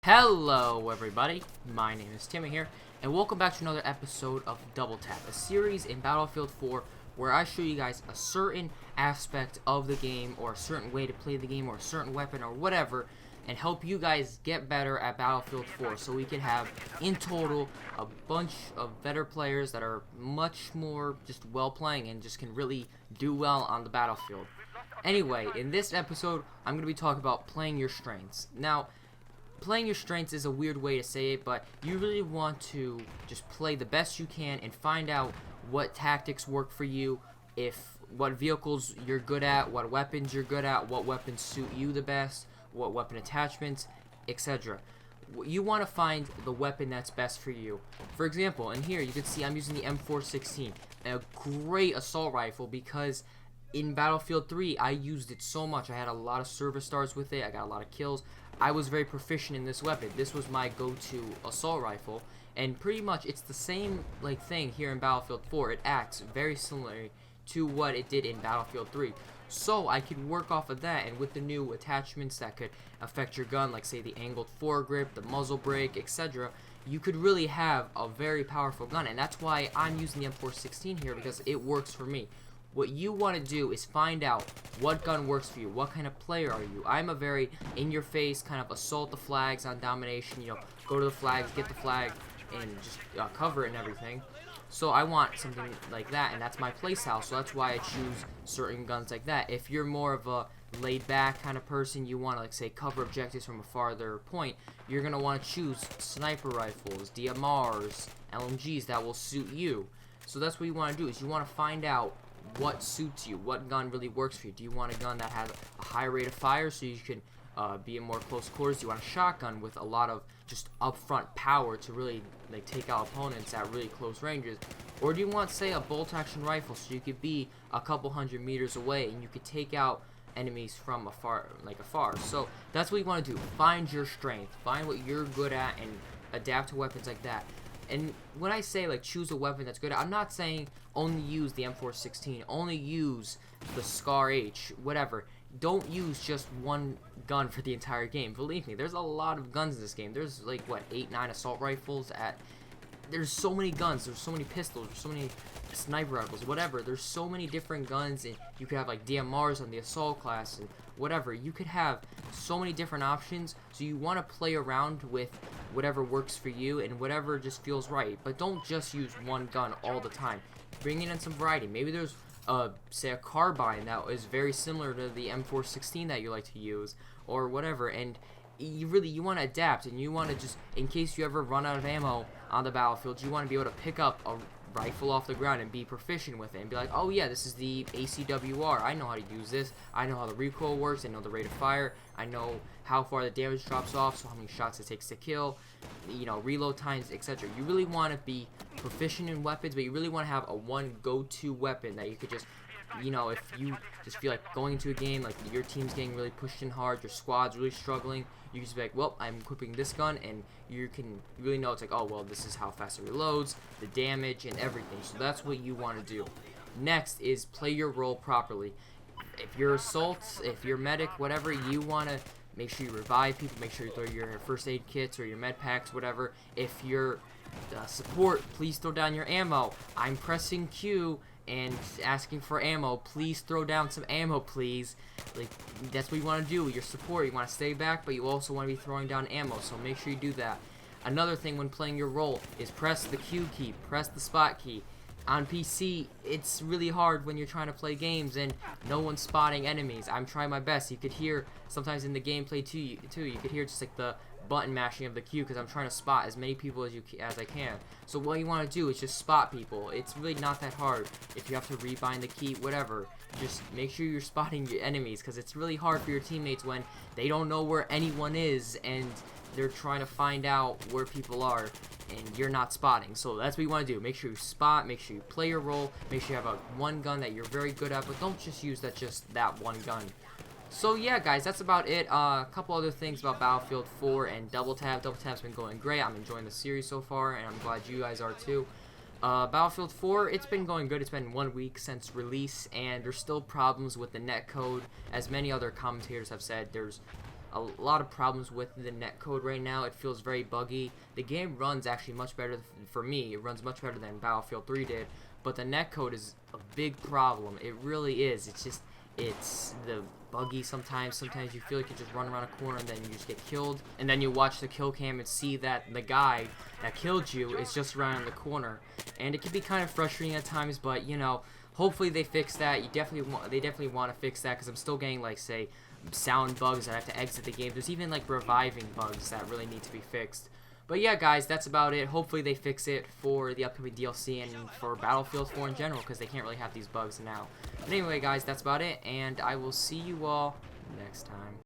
Hello everybody, my name is Timmy here, and welcome back to another episode of Double Tap, a series in Battlefield 4 where I show you guys a certain aspect of the game, or a certain way to play the game, or a certain weapon, or whatever, and help you guys get better at Battlefield 4 so we can have, in total, a bunch of better players that are much more just well playing and just can really do well on the battlefield. Anyway, in this episode, I'm going to be talking about playing your strengths. Now, playing your strengths is a weird way to say it, but you really want to just play the best you can and find out what tactics work for you, what vehicles you're good at, what weapons you're good at, what weapons suit you the best, what weapon attachments, etc. You want to find the weapon that's best for you. For example, in here you can see I'm using the M416, a great assault rifle because in Battlefield 3 I used it so much. I had a lot of service stars with it, I got a lot of kills. I was very proficient in this weapon. This was my go-to assault rifle, and pretty much it's the same thing here in Battlefield 4. It acts very similarly to what it did in Battlefield 3. So I could work off of that, and with the new attachments that could affect your gun, like say the angled foregrip, the muzzle brake, etc., you could really have a very powerful gun, and that's why I'm using the M416 here, because it works for me. What you want to do is find out what gun works for you. What kind of player are you? I'm a very in-your-face kind of assault the flags on domination. You know, go to the flags, get the flag, and just cover it and everything. So I want something like that, and that's my playstyle. So that's why I choose certain guns like that. If you're more of a laid-back kind of person, you want to, like, say, cover objectives from a farther point, you're going to want to choose sniper rifles, DMRs, LMGs that will suit you. So that's what you want to do, is you want to find out what suits you, what gun really works for you. Do you want a gun that has a high rate of fire so you can be in more close quarters? Do you want a shotgun with a lot of just upfront power to really take out opponents at really close ranges? Or do you want, say, a bolt action rifle so you could be a couple hundred meters away and you could take out enemies from afar, afar? So that's what you want to do. Find your strength, find what you're good at, and adapt to weapons like that. And when I say choose a weapon that's good, I'm not saying only use the M416, only use the Scar H, whatever. Don't use just one gun for the entire game. Believe me, there's a lot of guns in this game. There's what, 8, 9 assault rifles there's so many guns, there's so many pistols, there's so many sniper rifles, whatever. There's so many different guns, and you could have DMRs on the assault class and whatever. You could have so many different options, so you want to play around with whatever works for you and whatever just feels right. But don't just use one gun all the time. Bring in some variety. Maybe there's say a carbine that is very similar to the M416 that you like to use, or whatever, and you want to adapt, and you want to just, in case you ever run out of ammo on the battlefield, you want to be able to pick up a rifle off the ground and be proficient with it and be like, oh yeah, this is the ACWR, I know how to use this, I know how the recoil works, I know the rate of fire, I know how far the damage drops off, so how many shots it takes to kill, reload times, etc. You really want to be proficient in weapons, but you really want to have a one go-to weapon that you could just, if you just feel like going into a game, your team's getting really pushed in hard, your squad's really struggling, you just be like, well, I'm equipping this gun, and you can really know it's oh, well, this is how fast it reloads, the damage, and everything. So that's what you want to do. Next is play your role properly. If you're assault, if you're medic, whatever, you want to make sure you revive people, make sure you throw your first aid kits or your med packs, whatever. If you're support, please throw down your ammo. I'm pressing Q and asking for ammo. Please throw down some ammo, please. That's what you want to do. Your support, you want to stay back, but you also want to be throwing down ammo, so make sure you do that. Another thing when playing your role is press the Q key, press the spot key. On PC, it's really hard when you're trying to play games and no one's spotting enemies. I'm trying my best. You could hear sometimes in the gameplay too, you could hear just the button mashing of the Q, because I'm trying to spot as many people as I can. So what you want to do is just spot people. It's really not that hard. If you have to rebind the key, whatever, just make sure you're spotting your enemies, because it's really hard for your teammates when they don't know where anyone is and they're trying to find out where people are and you're not spotting. So that's what you want to do. Make sure you spot, make sure you play your role, make sure you have one gun that you're very good at, but don't just use that one gun. So yeah, guys, that's about it. A couple other things about Battlefield 4 and Double Tap. Double Tap's been going great. I'm enjoying the series so far, and I'm glad you guys are too. Battlefield 4, it's been going good. It's been 1 week since release, and there's still problems with the netcode. As many other commentators have said, there's a lot of problems with the netcode right now. It feels very buggy. The game runs actually much better for me. It runs much better than Battlefield 3 did, but the netcode is a big problem. It really is. It's the buggy sometimes. Sometimes you feel like you just run around a corner and then you just get killed, and then you watch the kill cam and see that the guy that killed you is just around the corner, and it can be kind of frustrating at times. But you know, hopefully they fix that. They definitely want to fix that, because I'm still getting, like, say, sound bugs that I have to exit the game. There's even like reviving bugs that really need to be fixed. But yeah, guys, that's about it. Hopefully they fix it for the upcoming DLC and for Battlefield 4 in general, because they can't really have these bugs now. But anyway, guys, that's about it, and I will see you all next time.